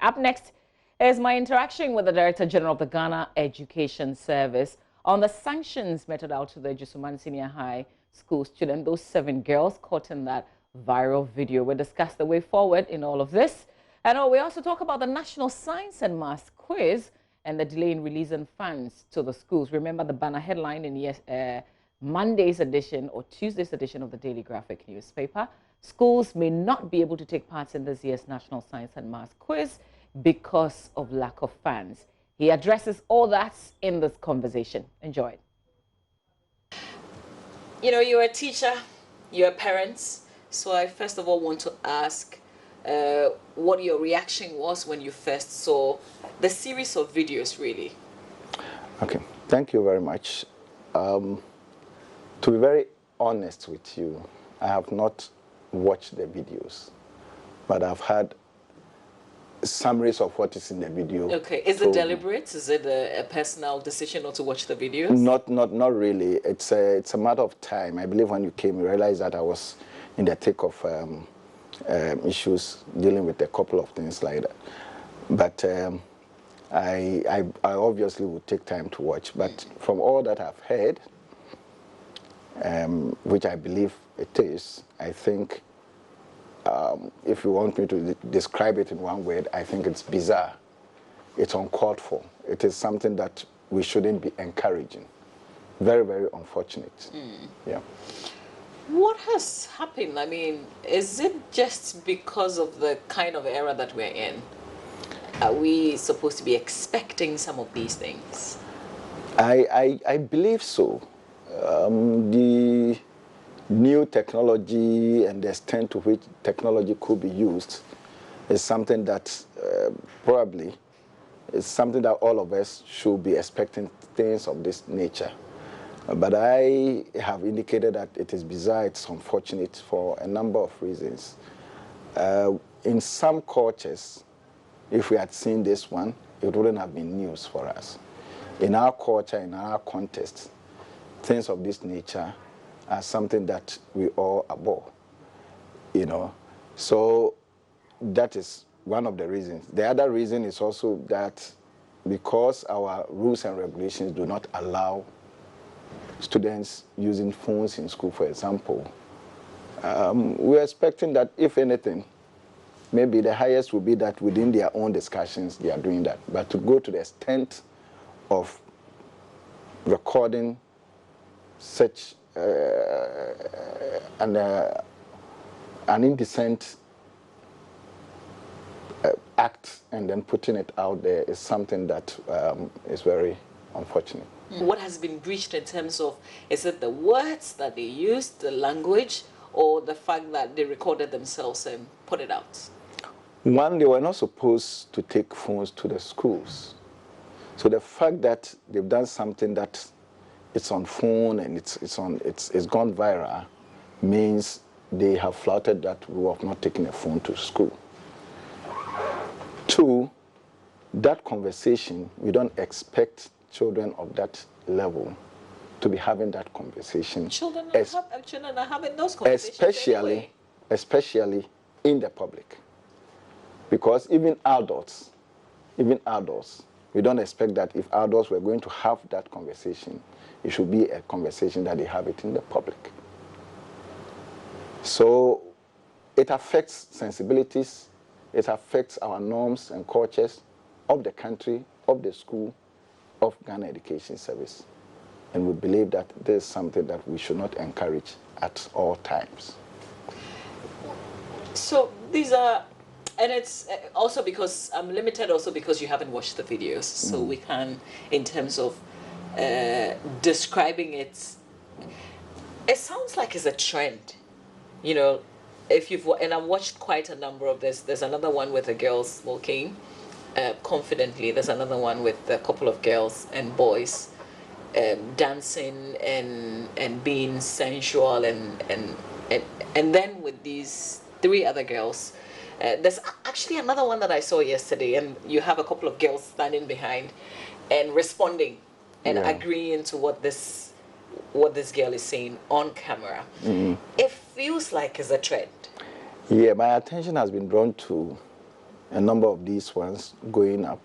Up next is my interaction with the Director General of the Ghana Education Service on the sanctions meted out to the Ejisuman Senior High School student, those 7 girls caught in that viral video. We'll discuss the way forward in all of this. And we also talk about the National Science and Maths Quiz and the delay in releasing funds to the schools. Remember the banner headline in Monday's edition or Tuesday's edition of the Daily Graphic newspaper. Schools may not be able to take part in this year's National Science and Maths Quiz because of lack of funds. He addresses all that in this conversation. Enjoy it. You know, you're a teacher, you're parents, so I first of all want to ask what your reaction was when you first saw the series of videos, really. Okay, thank you very much. To be very honest with you, I have not watched the videos, but I've had summaries of what is in the video. Okay, is it deliberate? Is it a personal decision not to watch the videos? Not really. It's a matter of time. I believe when you came, you realized that I was in the thick of issues dealing with a couple of things like that. But I obviously would take time to watch. But from all that I've heard, which I believe it is, I think if you want me to describe it in one word, I think it's bizarre. It's uncalled for. It is something that we shouldn't be encouraging. Very, very unfortunate. Yeah. What has happened? I mean, is it just because of the kind of era that we're in? Are we supposed to be expecting some of these things? I believe so. The new technology and the extent to which technology could be used is something that probably is something that all of us should be expecting things of this nature. But I have indicated that it is bizarre, it's unfortunate for a number of reasons. In some cultures, if we had seen this one, it wouldn't have been news for us. In our culture, in our context, things of this nature are something that we all abhor, you know. So that is one of the reasons. The other reason is also that because our rules and regulations do not allow students using phones in school, for example, we're expecting that, if anything, maybe the highest will be that within their own discussions they are doing that. But to go to the extent of recording such an indecent act and then putting it out there is something that is very unfortunate. What has been breached in terms of, is it the words that they used, the language, or the fact that they recorded themselves and put it out? One, they were not supposed to take phones to the schools. So the fact that they've done something that it's on phone and it's gone viral means they have flouted that rule of not taking a phone to school. Two, that conversation, we don't expect children of that level to be having that conversation. Children are having those conversations especially in the public. Because even adults, we don't expect that if adults were going to have that conversation, it should be a conversation that they have it in the public. So it affects sensibilities, it affects our norms and cultures of the country, of the school, of Ghana Education Service. And we believe that this is something that we should not encourage at all times. So these are, and it's also because I'm limited also because you haven't watched the videos, so we can, in terms of describing it, it sounds like it's a trend. You know, if you've, and I've watched quite a number of this. There's another one with a girl smoking confidently. There's another one with a couple of girls and boys dancing and being sensual, and then with these 3 other girls. There's actually another one that I saw yesterday, and you have a couple of girls standing behind and responding and agreeing to what this girl is saying on camera. It feels like it's a trend. Yeah, my attention has been drawn to a number of these ones going up.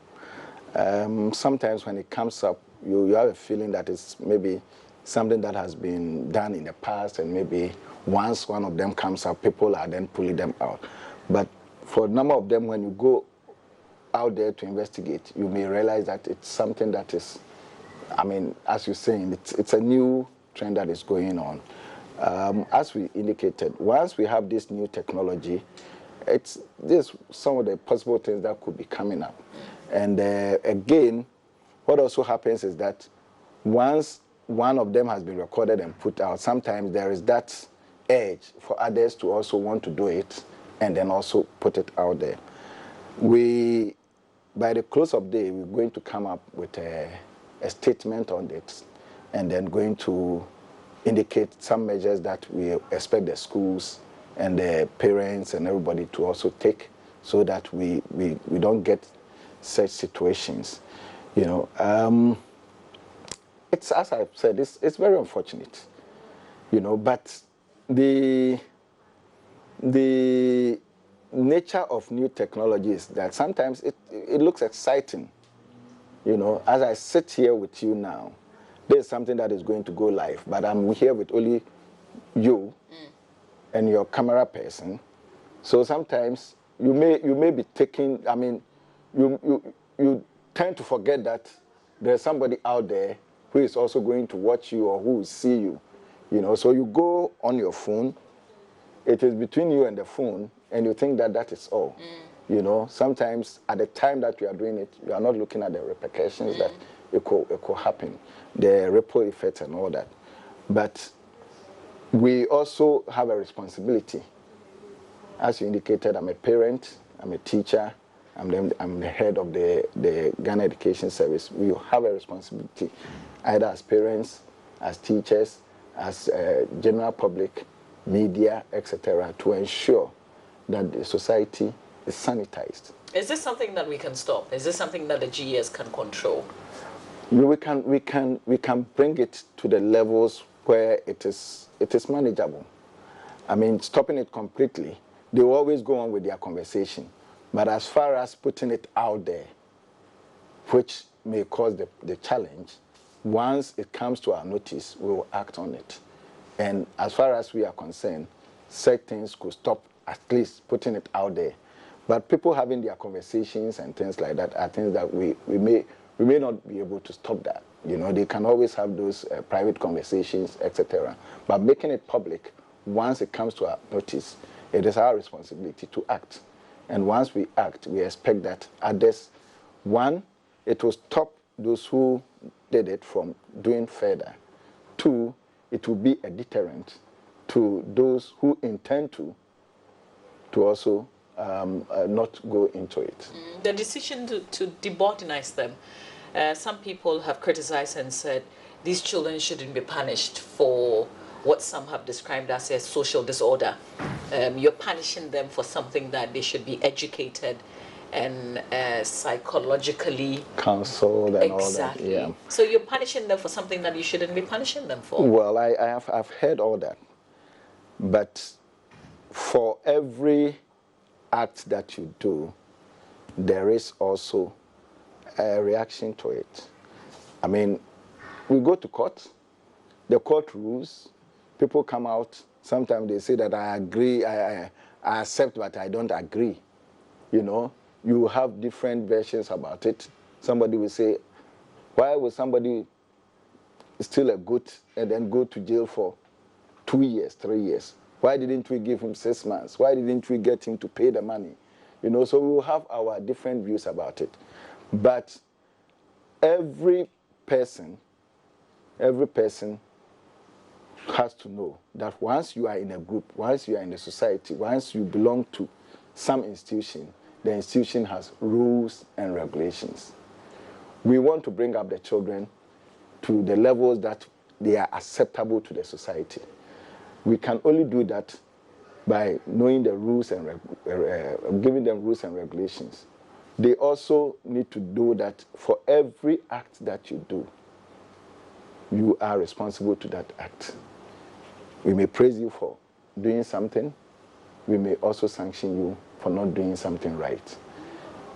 Sometimes when it comes up, you have a feeling that it's maybe something that has been done in the past, and maybe once one of them comes up, people are then pulling them out. But for a number of them, when you go out there to investigate, you may realize that it's something that is, I mean, as you're saying, it's a new trend that is going on. As we indicated, once we have this new technology, there's some of the possible things that could be coming up. And again, what also happens is that once one of them has been recorded and put out, sometimes there is that urge for others to also want to do it and then also put it out there. By the close of the day, we're going to come up with a statement on it, and then going to indicate some measures that we expect the schools and the parents and everybody to also take, so that we don't get such situations. You know, it's, as I've said, it's very unfortunate, you know, but the nature of new technology is that sometimes it looks exciting. You know, as I sit here with you now, there's something that is going to go live, but I'm here with only you and your camera person. So sometimes you may be taking, I mean, you tend to forget that there's somebody out there who is also going to watch you or who will see you. You know, so you go on your phone, it is between you and the phone, and you think that that is all. You know, sometimes at the time that you are doing it, you are not looking at the repercussions that it could happen, the ripple effect and all that. But we also have a responsibility. As you indicated, I'm a parent, I'm a teacher, I'm the head of the Ghana Education Service. We have a responsibility, either as parents, as teachers, as general public, media, etc., to ensure that the society is sanitized. Is this something that we can stop? Is this something that the GES can control? We can bring it to the levels where it is manageable. I mean, stopping it completely, they will always go on with their conversation. But as far as putting it out there, which may cause the challenge, once it comes to our notice, we will act on it. And as far as we are concerned, such things could stop at least putting it out there. But people having their conversations and things like that are things that we may not be able to stop that. You know, they can always have those private conversations, etc. But making it public, once it comes to our notice, it is our responsibility to act. And once we act, we expect that others, one, it will stop those who did it from doing further. Two, it will be a deterrent to those who intend to also not go into it. The decision to debordenize them, some people have criticized and said these children shouldn't be punished for what some have described as a social disorder. You're punishing them for something that they should be educated and psychologically counseled and all that. Yeah. So you're punishing them for something that you shouldn't be punishing them for. Well, I've heard all that, but for every act that you do, there is also a reaction to it. I mean, we go to court, the court rules, people come out, sometimes they say that I agree, I accept, but I don't agree. You know, you have different versions about it. Somebody will say, why would somebody steal a goat and then go to jail for 2 years, 3 years? Why didn't we give him 6 months? Why didn't we get him to pay the money? You know, so we will have our different views about it. But every person has to know that once you are in a group, once you are in a society, once you belong to some institution, the institution has rules and regulations. We want to bring up the children to the levels that they are acceptable to the society. We can only do that by knowing the rules and giving them rules and regulations. They also need to do that for every act that you do. You are responsible to that act. We may praise you for doing something. We may also sanction you for not doing something right.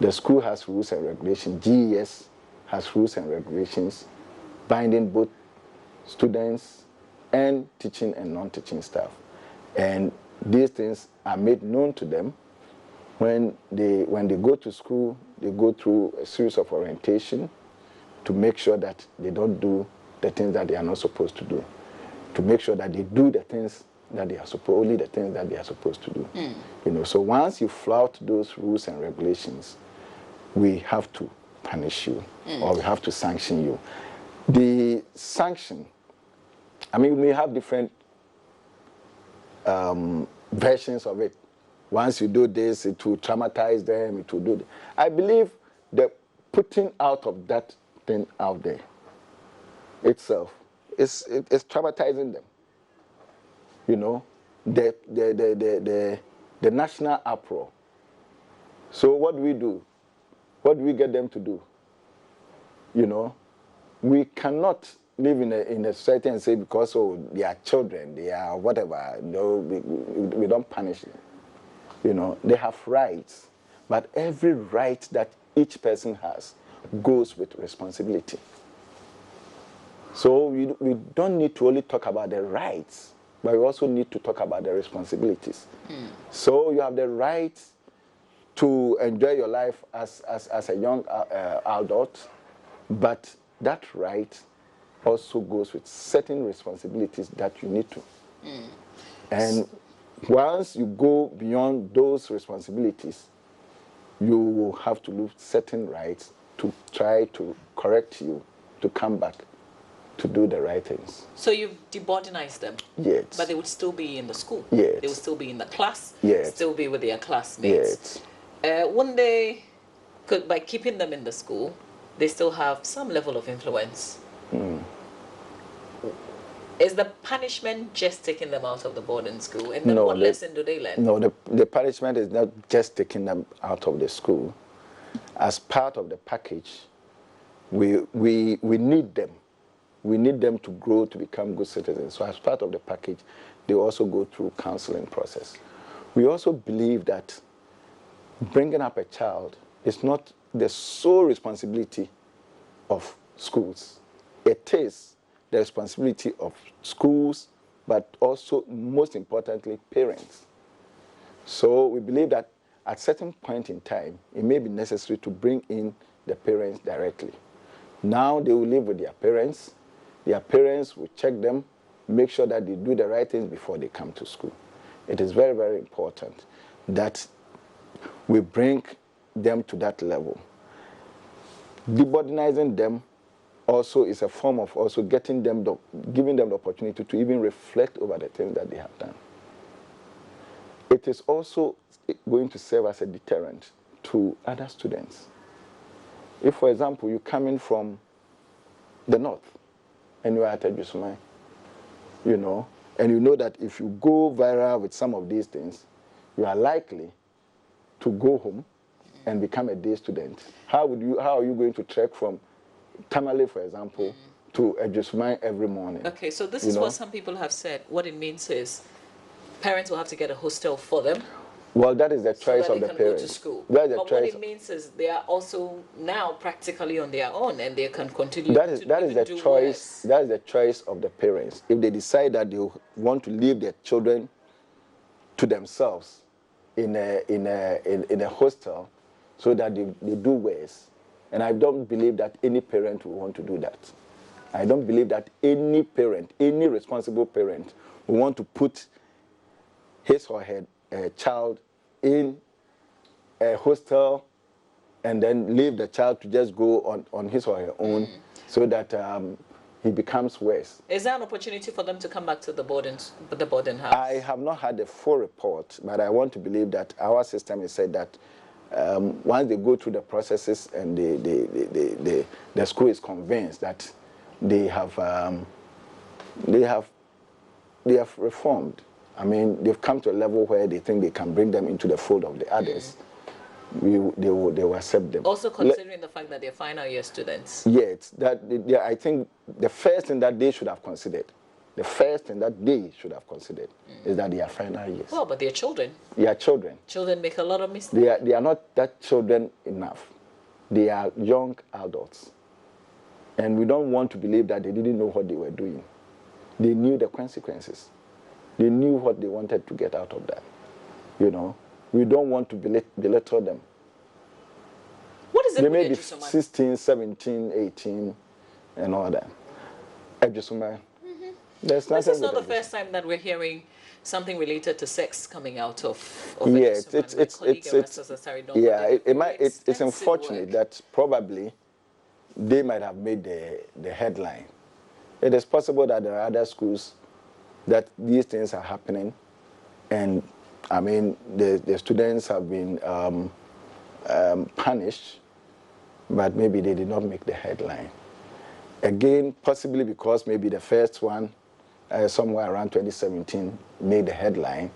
The school has rules and regulations. GES has rules and regulations binding both students and teaching and non-teaching staff. And these things are made known to them. When they go to school, they go through a series of orientation to make sure that they don't do the things that they are not supposed to do, to make sure that they do the things that they are only the things that they are supposed to do. You know, so once you flout those rules and regulations, we have to punish you or we have to sanction you. The sanction, I mean, we have different versions of it. Once you do this, it will traumatize them, it will do this. I believe the putting out of that thing out there itself is traumatizing them. You know, the national uproar. So what do we do? What do we get them to do? You know, we cannot live in a society and say because they are children, they are whatever, no, we don't punish them. You know, they have rights, but every right that each person has goes with responsibility. So we don't need to only talk about the rights, but we also need to talk about the responsibilities. So you have the right to enjoy your life as a young adult, but that right also goes with certain responsibilities that you need to. And once you go beyond those responsibilities, you will have to lose certain rights to try to correct you, to come back, to do the right things. So you've debordinized them? Yes. But they would still be in the school? Yes. They would still be in the class? Yes. Still be with their classmates? Yes. One day, by keeping them in the school, they still have some level of influence. Is the punishment just taking them out of the boarding school? And then what lesson do they learn? No, the punishment is not just taking them out of the school. As part of the package, we need them. We need them to grow to become good citizens. So as part of the package, they also go through counseling process. We also believe that bringing up a child is not the sole responsibility of schools. It is the responsibility of schools, but also, most importantly, parents. So we believe that at a certain point in time, it may be necessary to bring in the parents directly. Now they will live with their parents. Their parents will check them, make sure that they do the right things before they come to school. It is very, very important that we bring them to that level. Debordinizing them also is a form of also giving them the opportunity to even reflect over the things that they have done. It is also going to serve as a deterrent to other students. If, for example, you come in from the north and you are at Ejisuman, you know, and you know that if you go viral with some of these things, you are likely to go home and become a day student. How are you going to trek from Tamale, for example, to Ejisuman every morning? Okay, so this is what some people have said. What it means is parents will have to get a hostel for them. Well, that is the choice of the parents. So that they can go to school. But what it means is they are also now practically on their own and they can continue to do worse. That is the choice of the parents. If they decide that they want to leave their children to themselves in a hostel so that they do worse. And I don't believe that any parent will want to do that. I don't believe that any parent, any responsible parent, will want to put his or her child in a hostel and then leave the child to just go on his or her own so that he becomes worse. Is there an opportunity for them to come back to the boarding house? I have not had a full report, but I want to believe that our system has said that once they go through the processes and the school is convinced that they have reformed. I mean, they've come to a level where they think they can bring them into the fold of the others. They will accept them. Also considering the fact that they're final year students. Yes, I think the first thing that they should have considered the first thing that they should have considered is that they are final years. Well, but they're children. They are children. Children make a lot of mistakes. They are not that children enough. They are young adults. And we don't want to believe that they didn't know what they were doing. They knew the consequences. They knew what they wanted to get out of that. You know, we don't want to belittle them. What is it? They may be 16, 17, 18, and all that. Ejisuman. This is not the first time that we're hearing something related to sex coming out of yes, it's unfortunate that probably they might have made the headline. It is possible that there are other schools that these things are happening, and I mean the students have been punished, but maybe they did not make the headline. Again, possibly because maybe the first one, somewhere around 2017, made the headline.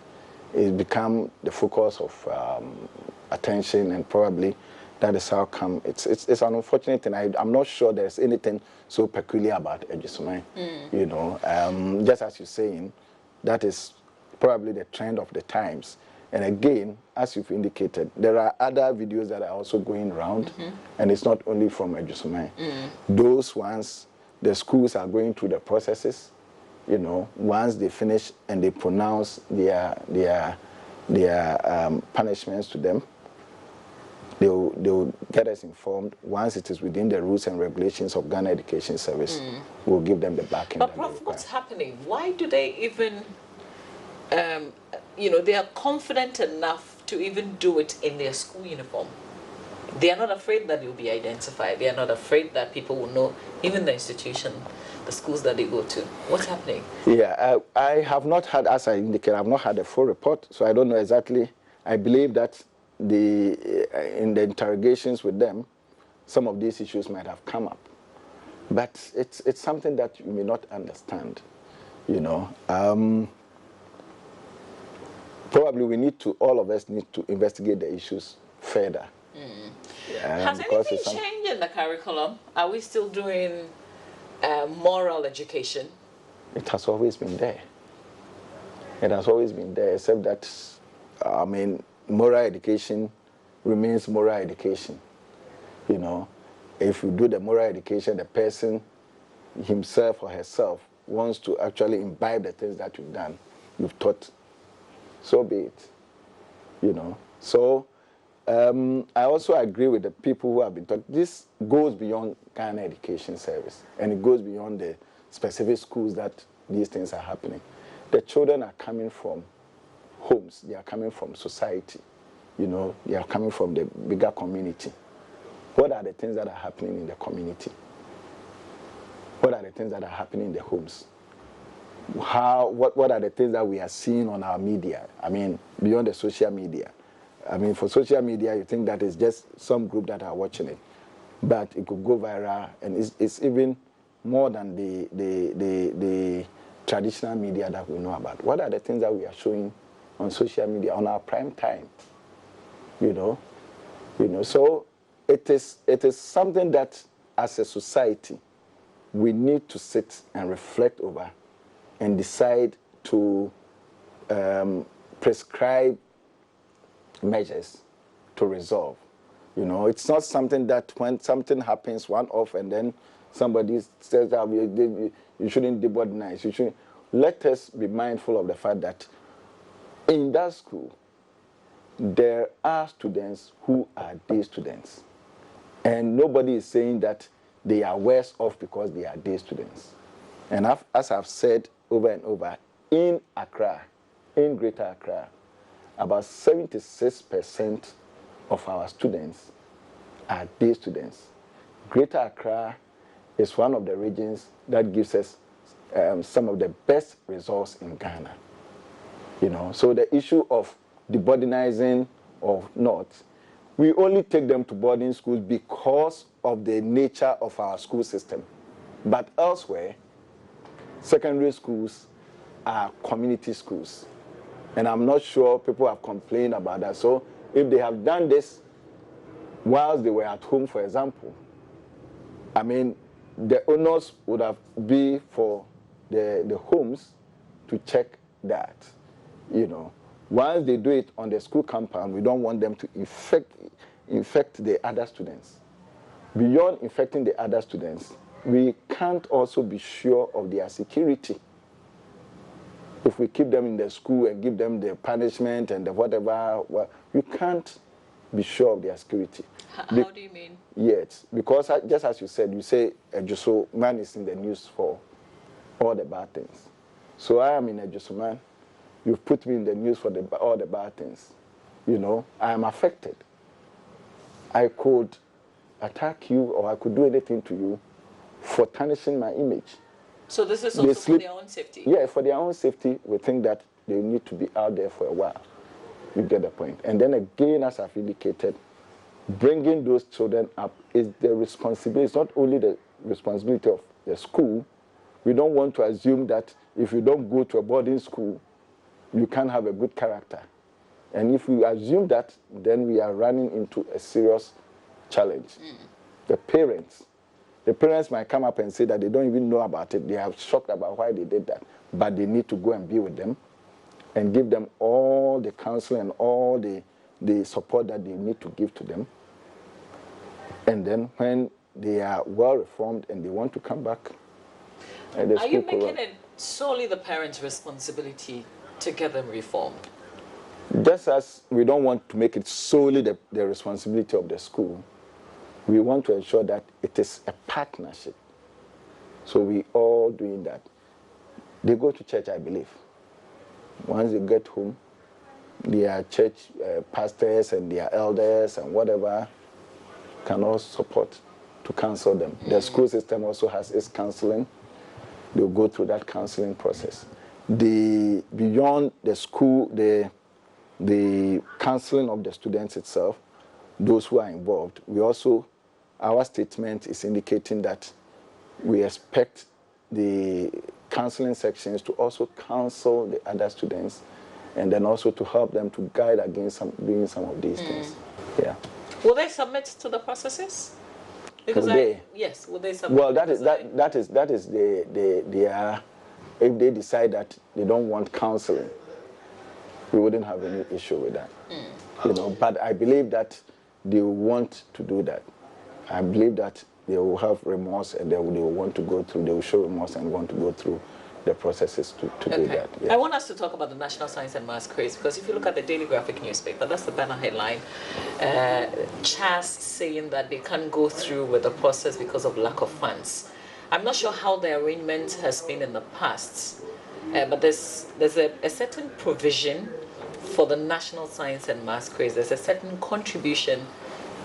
It's become the focus of attention, and probably that is how come. It's an unfortunate thing. I'm not sure there's anything so peculiar about Ejisuman. You know, just as you're saying, that is probably the trend of the times. And again, as you've indicated, there are other videos that are also going around, and it's not only from Ejisuman. Those ones, the schools are going through the processes. You know, once they finish and they pronounce their punishments to them, they'll get us informed. Once it is within the rules and regulations of Ghana Education Service, we'll give them the backing. But Prof, what's happening? Why do they even, you know, they are confident enough to even do it in their school uniform? They are not afraid that you'll be identified. They are not afraid that people will know, even the institution, the schools that they go to. What's happening? Yeah, I have not had, as I indicated, I've not had a full report, so I don't know exactly. I believe that in the interrogations with them, some of these issues might have come up. But it's something that you may not understand, you know. Probably all of us need to investigate the issues further. Has anything changed in the curriculum? Are we still doing moral education? It has always been there. It has always been there, except that, I mean, moral education remains moral education. You know, if you do the moral education, the person himself or herself wants to actually imbibe the things that you've taught, so be it. You know, so I also agree with the people who have been taught. This goes beyond Ghana Education Service, and it goes beyond the specific schools that these things are happening. The children are coming from homes, they are coming from society, you know, they are coming from the bigger community. What are the things that are happening in the community? What are the things that are happening in the homes? What are the things that we are seeing on our media? I mean, beyond the social media. I mean, for social media, you think that it's just some group that are watching it, but it could go viral, and it's even more than the traditional media that we know about. What are the things that we are showing on social media on our prime time? You know. So it is something that, as a society, we need to sit and reflect over, and decide to prescribe measures to resolve. You know, it's not something that when something happens one-off and then somebody says that you shouldn't debordenize. You shouldn't. Let us be mindful of the fact that in that school, there are students who are day students. And nobody is saying that they are worse off because they are day students. And as I've said over and over, in Accra, in Greater Accra, about 76% of our students are day students. Greater Accra is one of the regions that gives us some of the best results in Ghana. You know, so the issue of deboardingizing or not, we only take them to boarding schools because of the nature of our school system. But elsewhere, secondary schools are community schools. And I'm not sure people have complained about that. So if they have done this whilst they were at home, for example, I mean, the onus would have been for the homes to check that, you know. Once they do it on the school compound, we don't want them to infect the other students. Beyond infecting the other students, we can't also be sure of their security. If we keep them in the school and give them the punishment and the whatever, well, you can't be sure of their security. How do you mean? Yes, because just as you said, you say Ejisuman is in the news for all the bad things. So I am in Ejisuman. You've put me in the news for all the bad things. You know, I am affected. I could attack you or I could do anything to you for tarnishing my image. So this is also for their own safety? Yeah, for their own safety, we think that they need to be out there for a while. You get the point. And then again, as I've indicated, bringing those children up is the responsibility. It's not only the responsibility of the school. We don't want to assume that if you don't go to a boarding school, you can't have a good character. And if we assume that, then we are running into a serious challenge. The parents might come up and say that they don't even know about it. They are shocked about why they did that. But they need to go and be with them and give them all the counseling and all the support that they need to give to them. And then when they are well reformed and they want to come back, are you making it solely the parents' responsibility to get them reformed? Just as we don't want to make it solely the responsibility of the school, we want to ensure that it is a partnership. So we all doing that. They go to church, I believe. Once they get home, their church pastors and their elders and whatever can all support to counsel them. The school system also has its counseling. They'll go through that counseling process. Beyond the school, the counseling of the students itself, those who are involved, our statement is indicating that we expect the counseling sections to also counsel the other students and then also to help them to guide against doing some of these things. Yeah. Will they submit to the processes? Because yes, will they submit? Well, that is their, if they decide that they don't want counseling, we wouldn't have any issue with that. You know, but I believe that they will want to do that. I believe that they will have remorse and they will want to go through, they will show remorse and want to go through the processes to do that. Yeah. I want us to talk about the National Science and Maths craze, because if you look at the Daily Graphic newspaper, that's the banner headline. CHAS saying that they can't go through with the process because of lack of funds. I'm not sure how the arrangement has been in the past, but there's a certain provision for the National Science and Maths craze. There's a certain contribution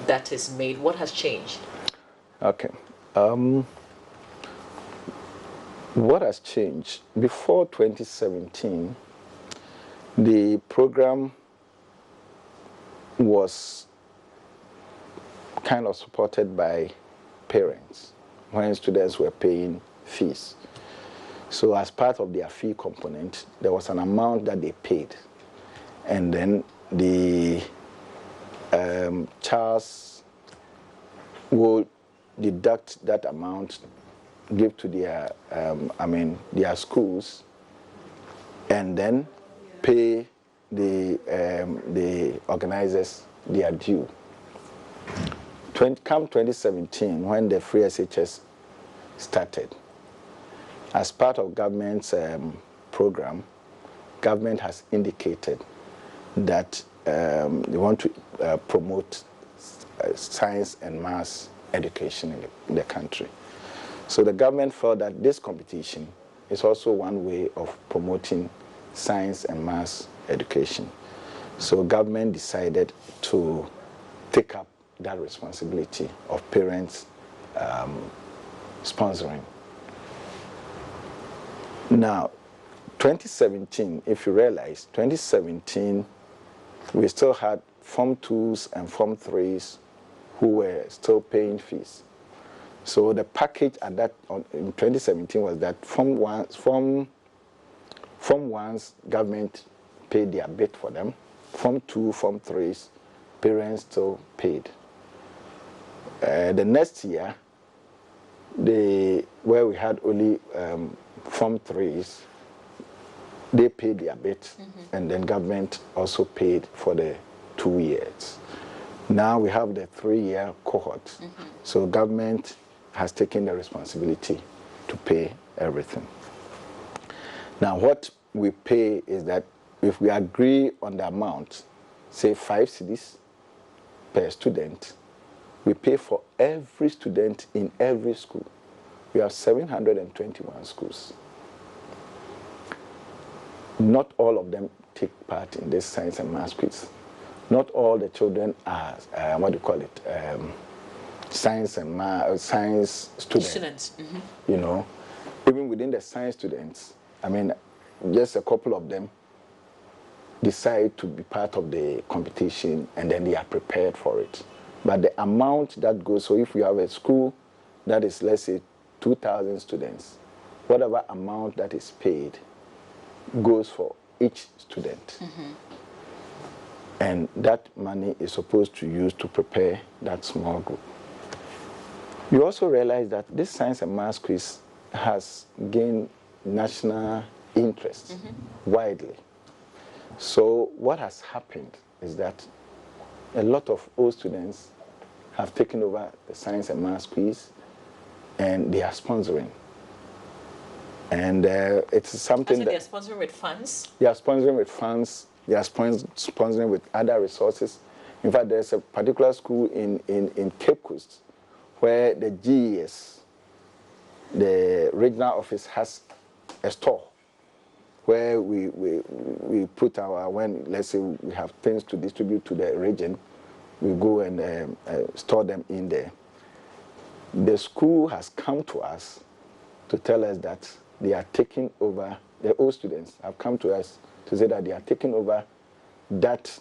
that is made. What has changed? Okay. What has changed? Before 2017, the program was kind of supported by parents when students were paying fees. So as part of their fee component, there was an amount that they paid. And then the CHAS will deduct that amount, give to their, their schools, and then pay the organizers their due. Come 2017, when the free SHS started, as part of government's program, government has indicated that they want to promote science and maths education in the country. So the government felt that this competition is also one way of promoting science and maths education. So government decided to take up that responsibility of parents sponsoring. Now, 2017, if you realize, 2017, we still had Form 2s and Form 3s who were still paying fees. So the package at that in 2017 was that Form 1s, government paid their bit for them. Form 2, Form 3s, parents still paid. The next year, where we had only Form 3s, they paid their bit, and then government also paid for the 2 years. Now we have the 3-year cohort. So government has taken the responsibility to pay everything. Now what we pay is that if we agree on the amount, say 5 cedis per student, we pay for every student in every school. We have 721 schools. Not all of them take part in this science and math quiz. Not all the children are, science and math, science students. You know, even within the science students, I mean, just a couple of them decide to be part of the competition, and then they are prepared for it. But the amount that goes, so if you have a school that is, let's say, 2,000 students, whatever amount that is paid goes for each student. And that money is supposed to use to prepare that small group. You also realize that this science and math quiz has gained national interest widely. So what has happened is that a lot of old students have taken over the science and math quiz, and they are sponsoring. And it's something that... they are sponsoring with funds? They are sponsoring with funds. They are sponsoring with other resources. In fact, there's a particular school in Cape Coast where the GES, the regional office, has a store where we put our, when, let's say, we have things to distribute to the region, we go and store them in there. The school has come to us to tell us that they are taking over, the old students have come to us to say that they are taking over that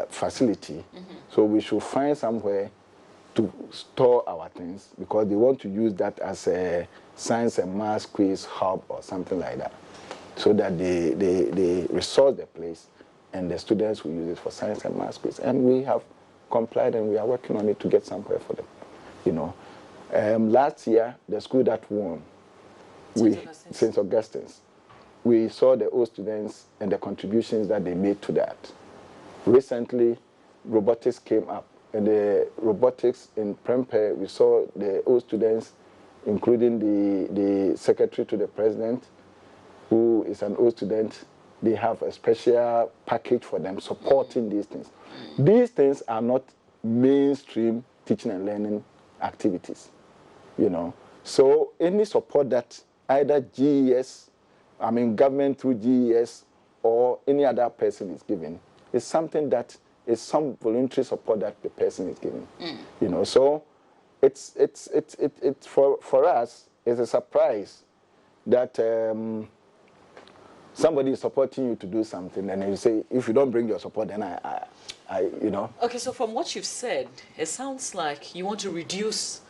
facility. So we should find somewhere to store our things, because they want to use that as a science and math quiz hub or something like that, so that they resource the place and the students will use it for science and math quiz. And we have complied, and we are working on it to get somewhere for them. You know, last year, the school that won, St. Augustine's, we saw the old students and the contributions that they made to that. Recently, robotics came up, and the robotics in Prempeh, we saw the old students, including the secretary to the president, who is an old student. They have a special package for them supporting these things. These things are not mainstream teaching and learning activities, you know. So any support that either GES, I mean government through GES, or any other person is giving, is something that is some voluntary support that the person is giving. You know, so it's for us, it's a surprise that somebody is supporting you to do something, and you say, if you don't bring your support, then I you know. Okay, so from what you've said, it sounds like you want to reduce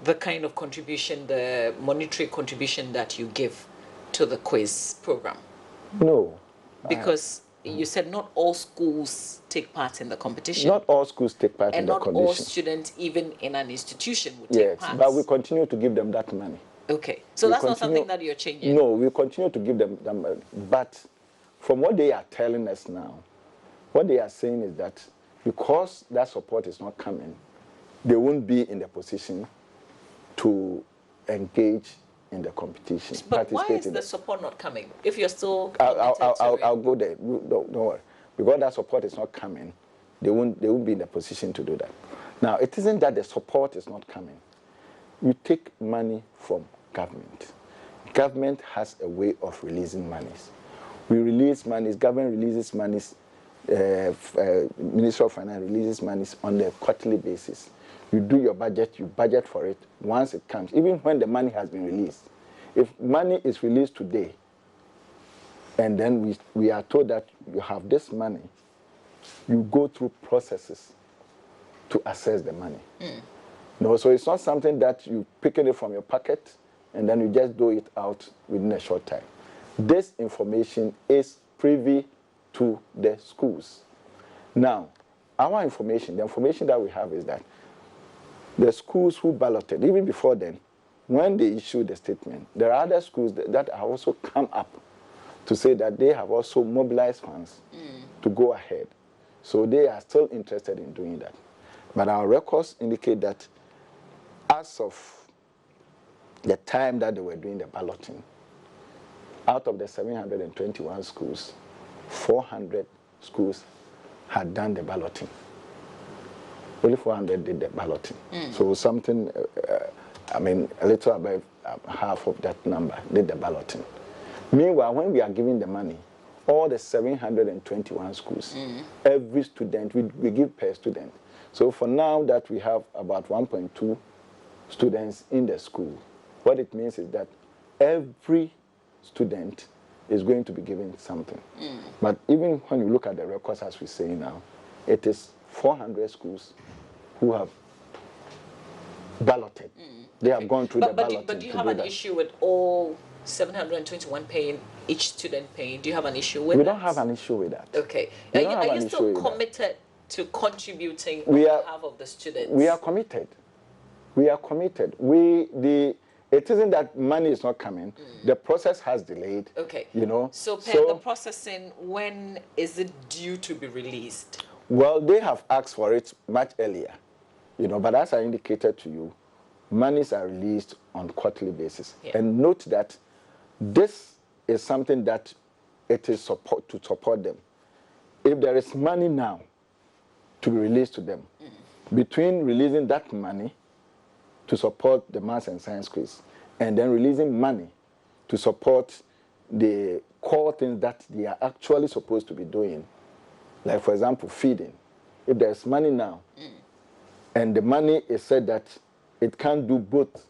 the kind of contribution, the monetary contribution that you give to the quiz program. No. Because you said not all schools take part in the competition. Not all schools take part in the competition. And not all students, even in an institution, would take part. Yes, but we continue to give them that money. Okay, so that's not something that you're changing? No, we continue to give them but from what they are telling us now, what they are saying is that because that support is not coming, they won't be in the position to engage in the competition. But why is the support not coming if you're still I'll go there. Don't worry. Because that support is not coming, they won't be in the position to do that. Now, it isn't that the support is not coming. You take money from government. Government has a way of releasing monies. We release monies, government releases monies, Ministry of Finance releases monies on a quarterly basis. You do your budget, you budget for it once it comes, even when the money has been released. If money is released today, and then we are told that you have this money, you go through processes to assess the money. No, so it's not something that you pick it from your pocket and then you just do it out within a short time. This information is privy to the schools. Now, our information, the information that we have is that the schools who balloted, even before then, when they issued the statement, there are other schools that have also come up to say that they have also mobilized funds to go ahead. So they are still interested in doing that. But our records indicate that as of the time that they were doing the balloting, out of the 721 schools, 400 schools had done the balloting. Only 400 did the balloting. So something, a little above half of that number did the balloting. Meanwhile, when we are giving the money, all the 721 schools, every student, we give per student. So for now that we have about 1.2 students in the school, what it means is that every student is going to be given something. But even when you look at the records as we say now, it is 400 schools who have balloted. They have gone through the balloting. But do you have an issue with all 721 paying, each student paying? Do you have an issue with that? We don't have an issue with that. Okay. Are you still committed to contributing on behalf of the students? We are committed. We are committed. It isn't that money is not coming. The process has delayed. Okay. So the processing, when is it due to be released? Well, they have asked for it much earlier, but as I indicated to you, monies are released on quarterly basis. Yeah. And note that this is something that it is to support them. If there is money now to be released to them, between releasing that money to support the maths and science quiz, and then releasing money to support the core things that they are actually supposed to be doing, like, for example, feeding. If there's money now, and the money is said that it can't do both,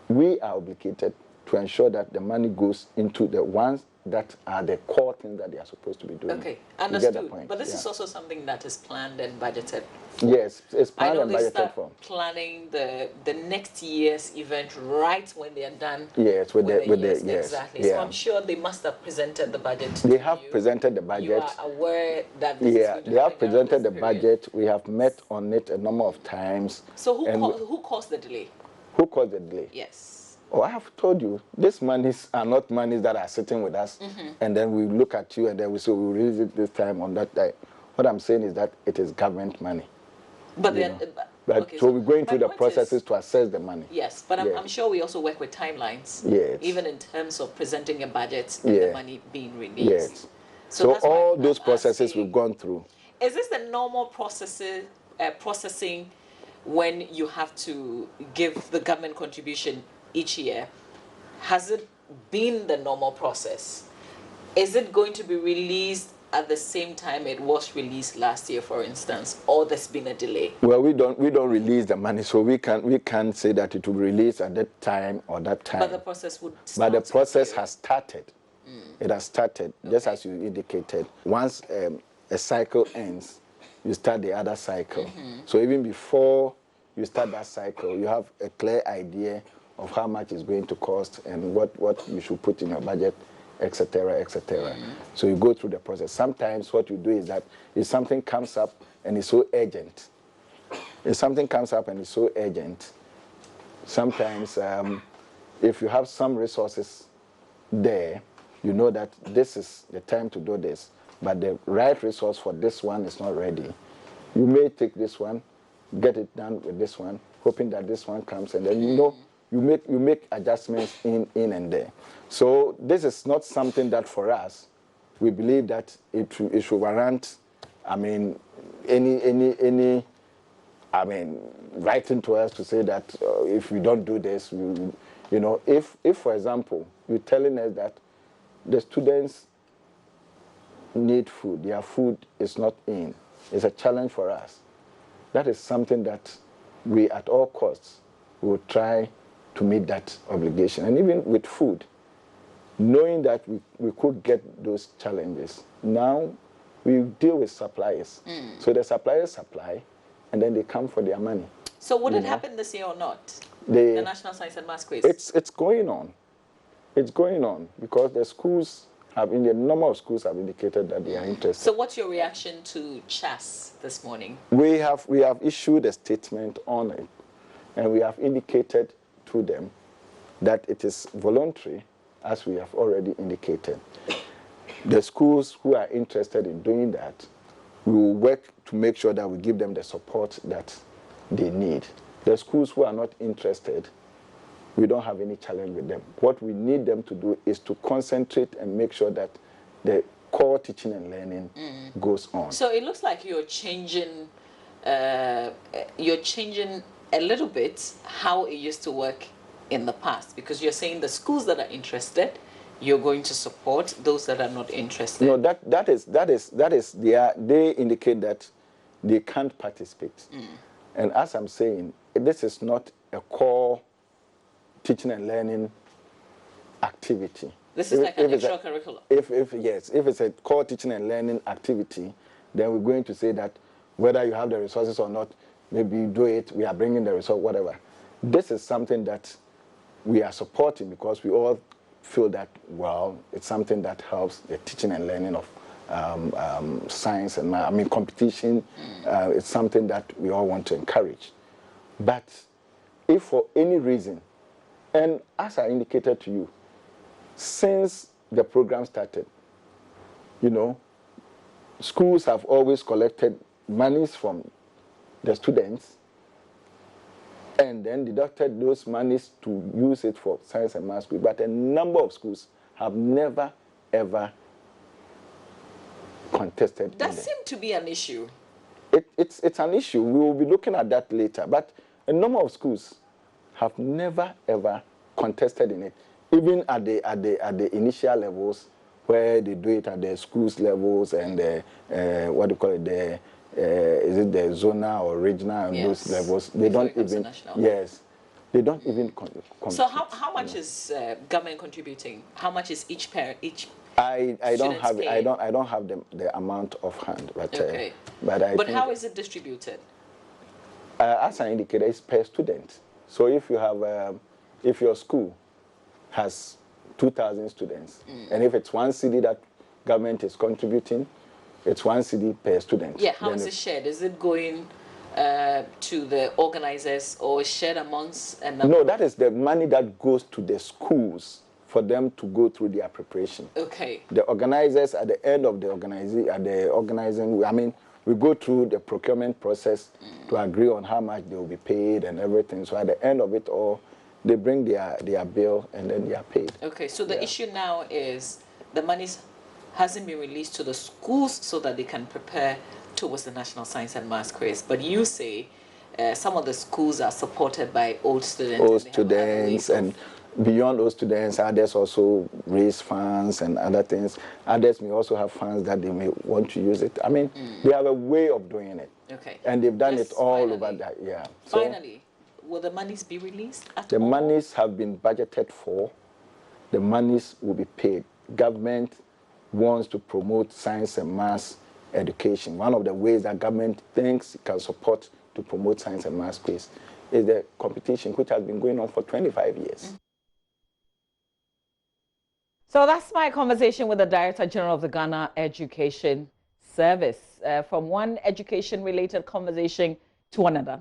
we are obligated to ensure that the money goes into the ones that are the core things that they are supposed to be doing. Okay, understood. But this is also something that is planned and budgeted for. Yes, it's planned and budgeted for. Planning the next year's event right when they are done. Yes, yes, exactly. Yeah. So I'm sure they must have presented the budget. They have presented the budget. You are aware that this is going to they have presented the budget. We have met on it a number of times. So who caused the delay? Who caused the delay? Yes. Oh, I have told you, these monies are not monies that are sitting with us, and then we look at you and then we say we release it this time on that time. What I'm saying is that it is government money. But then, so we're going through the processes to assess the money. Yes, but I'm sure we also work with timelines. Yes. Even in terms of presenting a budget and the money being released. Yes. So all those processes we've gone through. Is this the normal processing when you have to give the government contribution each year? Has it been the normal process? Is it going to be released at the same time it was released last year, for instance, or there's been a delay? Well, we don't release the money, so we can't say that it will be released at that time or that time. But the process would start. But the process has started. It has started, just as you indicated. Once a cycle ends, you start the other cycle. So even before you start that cycle, you have a clear idea of how much it's going to cost and what you should put in your budget, etc., etc. So you go through the process. Sometimes what you do is that if something comes up and it's so urgent, sometimes if you have some resources there, you know that this is the time to do this, but the right resource for this one is not ready. You may take this one, get it done with this one, hoping that this one comes, and then you make adjustments in and there. So this is not something that for us, we believe that it should warrant, any writing to us to say that if we don't do this, if for example, you're telling us that the students need food, their food is not in, it's a challenge for us. That is something that we at all costs will try to meet that obligation. And even with food, knowing that we could get those challenges, now we deal with suppliers. So the suppliers supply, and then they come for their money. So would it happen this year or not? The National Science and Maths Quiz? It's going on. It's going on because the schools have, in the number of schools have indicated that they are interested. So what's your reaction to CHAS this morning? We have issued a statement on it, and we have indicated to them that it is voluntary, as we have already indicated. The schools who are interested in doing that, we will work to make sure that we give them the support that they need. The schools who are not interested, we don't have any challenge with them. What we need them to do is to concentrate and make sure that the core teaching and learning goes on. So it looks like you're changing a little bit how it used to work in the past, because you're saying the schools that are interested, you're going to support. Those that are not interested, no, that is they indicate that they can't participate. And as I'm saying, this is not a core teaching and learning activity. This is like an extracurricular. If it's a core teaching and learning activity, then we're going to say that whether you have the resources or not, maybe you do it, we are bringing the resource, whatever. This is something that we are supporting because we all feel that, well, it's something that helps the teaching and learning of science and math. I mean, competition, it's something that we all want to encourage. But if for any reason, and as I indicated to you, since the program started, you know, schools have always collected monies from the students and then deducted those monies to use it for science and math school. But a number of schools have never, ever contested. That seemed to be an issue. It's an issue. We will be looking at that later. But a number of schools have never, ever contested in it, even at the initial levels where they do it at the schools levels and the, what do you call it, is it the zonal or regional and those levels? They don't even, they don't even. So how much is government contributing? How much is each parent, I don't have the amount of hand, but okay. But how is it distributed? As I indicated, it's per student. So if you have, if your school has 2,000 students, and if it's 1 cedi that government is contributing, it's 1 cedi per student. Yeah, how is it shared? Is it going to the organizers or shared amongst another? No, that is the money that goes to the schools for them to go through their preparation. Okay. The organizers at the end of the organizing, I mean, we go through the procurement process to agree on how much they will be paid and everything. So at the end of it all, they bring their bill and then they are paid. Okay, so the issue now is the money hasn't been released to the schools so that they can prepare towards the National Science and Maths quiz. But you say some of the schools are supported by old students. Old students, and beyond those students, others also raise funds and other things. Others may also have funds that they may want to use it. I mean, they have a way of doing it. Okay. And they've done it all over that, So finally, will the monies be released at the all? monies have been budgeted for. The monies will be paid. Government wants to promote science and maths education. One of the ways that government thinks it can support to promote science and maths quiz is the competition, which has been going on for 25 years. So that's my conversation with the Director General of the Ghana Education Service. From one education-related conversation to another.